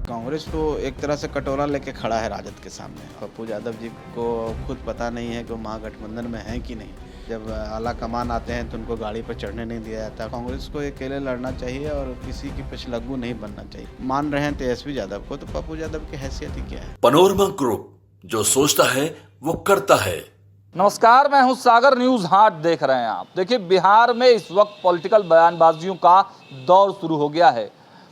कांग्रेस तो एक तरह से कटोरा लेके खड़ा है राजद के सामने। पप्पू यादव जी को खुद पता नहीं है कि वो महागठबंधन में हैं कि नहीं। जब आला कमान आते हैं तो उनको गाड़ी पर चढ़ने नहीं दिया जाता। कांग्रेस को अकेले लड़ना चाहिए और किसी की पिछलग्गू नहीं बनना चाहिए। मान रहे हैं तेजस्वी यादव को, तो पप्पू यादव की हैसियत ही क्या है। पनोरमा ग्रुप, जो सोचता है वो करता है। नमस्कार, मैं हूं सागर। न्यूज हाट देख रहे हैं आप। देखिए, बिहार में इस वक्त पॉलिटिकल बयानबाजियों का दौर शुरू हो गया है।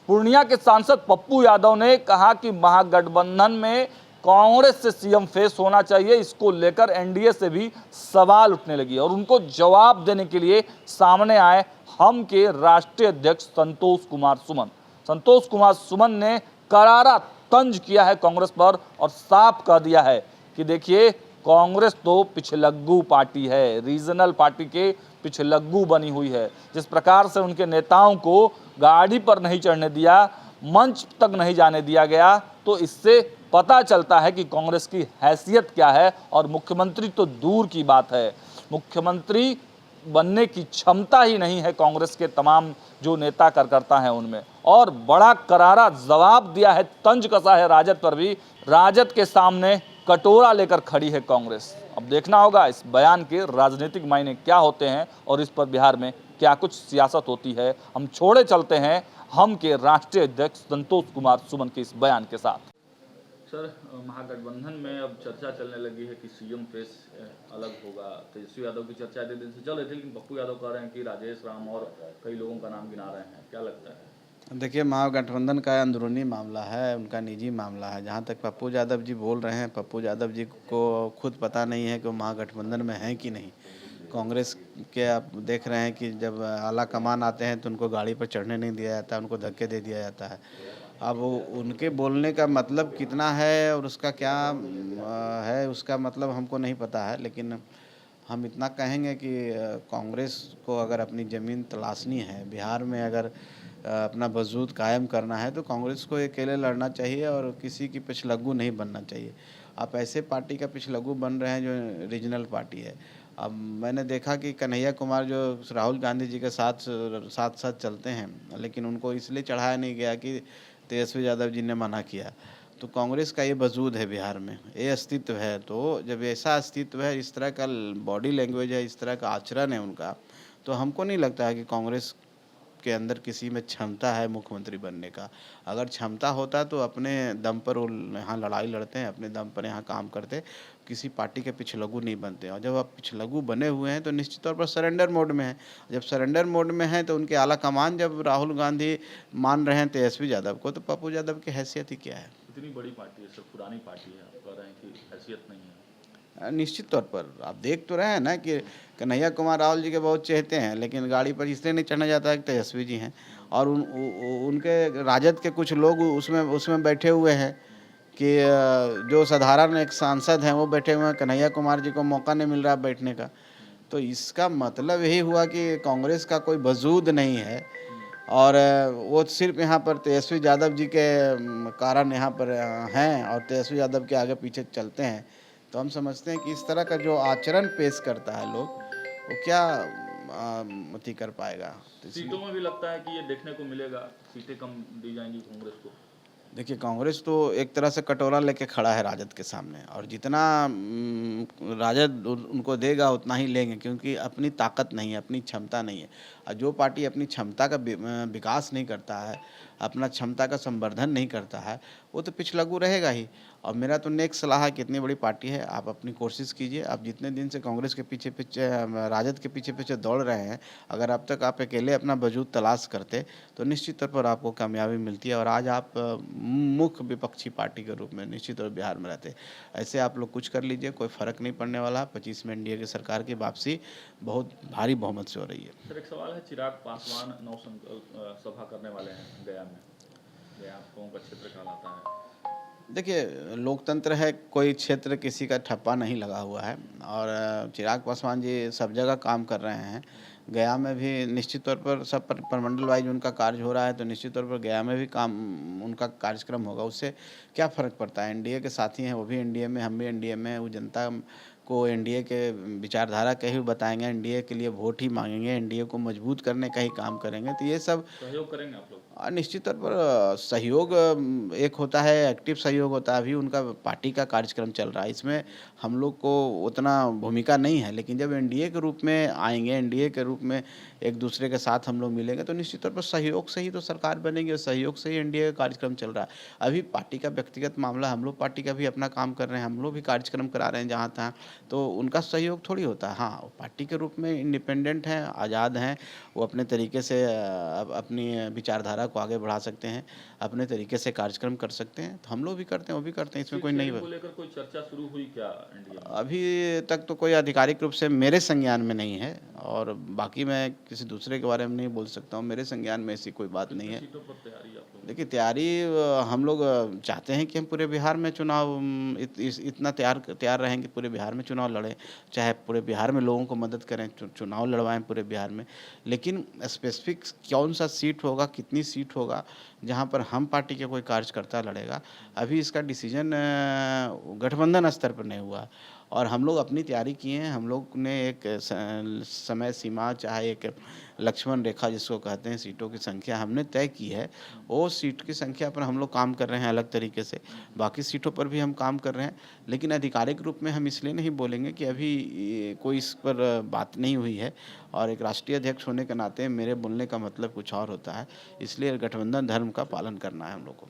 पूर्णिया के सांसद पप्पू यादव ने कहा कि महागठबंधन में कांग्रेस से सीएम फेस होना चाहिए। इसको लेकर एनडीए से भी सवाल उठने लगी और उनको जवाब देने के लिए सामने आए हम के राष्ट्रीय अध्यक्ष संतोष कुमार सुमन। संतोष कुमार सुमन ने करारा तंज किया है कांग्रेस पर और साफ कह दिया है कि देखिए, कांग्रेस तो पिछलग्गू पार्टी है, रीजनल पार्टी के पिछलग्गू बनी हुई है। जिस प्रकार से उनके नेताओं को गाड़ी पर नहीं चढ़ने दिया, मंच तक नहीं जाने दिया गया, तो इससे पता चलता है कि कांग्रेस की हैसियत क्या है। और मुख्यमंत्री तो दूर की बात है, मुख्यमंत्री बनने की क्षमता ही नहीं है कांग्रेस के तमाम जो नेता कार्यकर्ता हैं उनमें। और बड़ा करारा जवाब दिया है, तंज कसा है राजद पर भी। राजद के सामने कटोरा लेकर खड़ी है कांग्रेस। अब देखना होगा इस बयान के राजनीतिक मायने क्या होते हैं और इस पर बिहार में क्या कुछ सियासत होती है। हम छोड़े चलते हैं हम के राष्ट्रीय अध्यक्ष संतोष कुमार सुमन के इस बयान के साथ। सर, महागठबंधन में अब चर्चा चलने लगी है कि सीएम फेस अलग होगा। तेजस्वी यादव की चर्चा इतने दिन से चल रही थी, लेकिन पप्पू यादव कह रहे हैं कि राजेश राम और कई लोगों का नाम गिना रहे हैं। क्या लगता है? देखिए, महागठबंधन का अंदरूनी मामला है, उनका निजी मामला है। जहाँ तक पप्पू यादव जी बोल रहे हैं, पप्पू यादव जी को खुद पता नहीं है कि वो महागठबंधन में हैं कि नहीं। कांग्रेस के आप देख रहे हैं कि जब आला कमान आते हैं तो उनको गाड़ी पर चढ़ने नहीं दिया जाता, उनको धक्के दे दिया जाता है। अब उनके बोलने का मतलब कितना है और उसका क्या है, उसका मतलब हमको नहीं पता है। लेकिन हम इतना कहेंगे कि कांग्रेस को अगर अपनी ज़मीन तलाशनी है, बिहार में अगर अपना वजूद कायम करना है, तो कांग्रेस को अकेले लड़ना चाहिए और किसी की पिछलग्गू नहीं बनना चाहिए। आप ऐसे पार्टी का पिछलग्गू बन रहे हैं जो रीजनल पार्टी है। अब मैंने देखा कि कन्हैया कुमार जो राहुल गांधी जी के साथ साथ चलते हैं, लेकिन उनको इसलिए चढ़ाया नहीं गया कि तेजस्वी यादव जी ने मना किया। तो कांग्रेस का ये वजूद है बिहार में, ये अस्तित्व है। तो जब ऐसा अस्तित्व है, इस तरह का बॉडी लैंग्वेज है, इस तरह का आचरण है उनका, तो हमको नहीं लगता है कि कांग्रेस के अंदर किसी में क्षमता है मुख्यमंत्री बनने का। अगर क्षमता होता तो अपने दम पर वो यहाँ लड़ाई लड़ते हैं, अपने दम पर यहाँ काम करते, किसी पार्टी के पिछलग्गू नहीं बनते। और जब आप पिछलग्गू बने हुए हैं तो निश्चित तौर पर सरेंडर मोड में हैं। जब सरेंडर मोड में हैं तो उनके आला कमान जब राहुल गांधी मान रहे हैं तेजस्वी यादव को, तो पप्पू यादव की हैसियत ही क्या है। इतनी बड़ी पार्टी है, सब पुरानी पार्टी है, आप कह रहे हैं कि हैसियत नहीं है। निश्चित तौर पर आप देख तो रहे हैं ना कि कन्हैया कुमार राहुल जी के बहुत चहेते हैं, लेकिन गाड़ी पर इसलिए नहीं चढ़ना जाता है कि तेजस्वी जी हैं। और उनके राजद के कुछ लोग उसमें बैठे हुए हैं कि जो साधारण एक सांसद हैं वो बैठे हुए हैं, कन्हैया कुमार जी को मौका नहीं मिल रहा बैठने का। तो इसका मतलब यही हुआ कि कांग्रेस का कोई वजूद नहीं है और वो सिर्फ यहाँ पर तेजस्वी यादव जी के कारण यहाँ पर हैं और तेजस्वी यादव के आगे पीछे चलते हैं। तो हम समझते हैं कि इस तरह का जो आचरण पेश करता है लोग, वो क्या मती कर पाएगा। तो सीटों में भी लगता है कि ये देखने को मिलेगा, सीटें कम दी जाएंगी कांग्रेस को। देखिए, कांग्रेस तो एक तरह से कटोरा लेके खड़ा है राजद के सामने और जितना राजद उनको देगा उतना ही लेंगे, क्योंकि अपनी ताकत नहीं है, अपनी क्षमता नहीं है। और जो पार्टी अपनी क्षमता का विकास नहीं करता है, अपना क्षमता का संवर्धन नहीं करता है, वो तो पिछलग्गू रहेगा ही। और मेरा तो नेक सलाह है कि इतनी बड़ी पार्टी है, आप अपनी कोशिश कीजिए। आप जितने दिन से कांग्रेस के पीछे राजद के पीछे दौड़ रहे हैं, अगर अब तक आप अकेले अपना वजूद तलाश करते तो निश्चित तौर पर आपको कामयाबी मिलती है और आज आप मुख्य विपक्षी पार्टी के रूप में निश्चित तौर बिहार में रहते। ऐसे आप लोग कुछ कर लीजिए, कोई फ़र्क नहीं पड़ने वाला। 25 में एनडीए की सरकार की वापसी बहुत भारी बहुमत से हो रही है। सर, एक सवाल है, चिराग पासवान नौ सभा करने वाले हैं गया में। गया कौन का क्षेत्र कहलाता है? देखिए, लोकतंत्र है, कोई क्षेत्र किसी का ठप्पा नहीं लगा हुआ है और चिराग पासवान जी सब जगह काम कर रहे हैं। गया में भी निश्चित तौर पर सब प्रमंडल वाइज उनका कार्य हो रहा है, तो निश्चित तौर पर गया में भी काम उनका कार्यक्रम होगा। उससे क्या फ़र्क पड़ता है, एनडीए के साथी हैं, वो भी एनडीए में, हम भी एनडीए में। वो जनता को एनडीए के विचारधारा के ही बताएंगे, एनडीए के लिए वोट ही मांगेंगे, एनडीए को मजबूत करने का ही काम करेंगे। तो ये सब सहयोग करेंगे आप लोग? निश्चित तौर पर सहयोग एक होता है, एक्टिव सहयोग होता है। अभी उनका पार्टी का कार्यक्रम चल रहा है, इसमें हम लोग को उतना भूमिका नहीं है, लेकिन जब एनडीए के रूप में आएंगे, एनडीए के रूप में एक दूसरे के साथ हम लोग मिलेंगे, तो निश्चित तौर पर सहयोग से ही तो सरकार बनेगी और सहयोग से ही एनडीए का कार्यक्रम चल रहा है। अभी पार्टी का व्यक्तिगत मामला, हम लोग पार्टी का भी अपना काम कर रहे हैं, हम लोग भी कार्यक्रम करा रहे हैं जहाँ तहाँ, तो उनका सहयोग थोड़ी होता है। हाँ, पार्टी के रूप में इंडिपेंडेंट हैं, आज़ाद हैं, वो अपने तरीके से अपनी विचारधारा को आगे बढ़ा सकते हैं, अपने तरीके से कार्यक्रम कर सकते हैं। तो हम लोग भी करते हैं, वो भी करते हैं, इसमें कोई नहीं। को लेकर कोई चर्चा शुरू हुई क्या एनडीए में? अभी तक तो कोई आधिकारिक रूप से मेरे संज्ञान में नहीं है, और बाकी मैं किसी दूसरे के बारे में नहीं बोल सकता हूँ। मेरे संज्ञान में ऐसी कोई बात नहीं है। सीटों पर तैयारी आप लोग? देखिए, तैयारी हम लोग चाहते हैं कि हम पूरे बिहार में चुनाव इतना तैयार रहें कि पूरे बिहार में चुनाव लड़ें, चाहे पूरे बिहार में लोगों को मदद करें, चुनाव लड़वाएं पूरे बिहार में। लेकिन स्पेसिफिक कौन सा सीट होगा, कितनी सीट होगा जहां पर हम पार्टी के कोई कार्यकर्ता लड़ेगा, अभी इसका डिसीजन गठबंधन स्तर पर नहीं हुआ। और हम लोग अपनी तैयारी किए हैं। हम लोग ने एक समय सीमा, चाहे एक लक्ष्मण रेखा जिसको कहते हैं, सीटों की संख्या हमने तय की है। वो सीट की संख्या पर हम लोग काम कर रहे हैं अलग तरीके से, बाकी सीटों पर भी हम काम कर रहे हैं। लेकिन आधिकारिक रूप में हम इसलिए नहीं बोलेंगे कि अभी कोई इस पर बात नहीं हुई है, और एक राष्ट्रीय अध्यक्ष होने के नाते मेरे बोलने का मतलब कुछ और होता है। इसलिए गठबंधन धर्म का पालन करना है हम लोग को।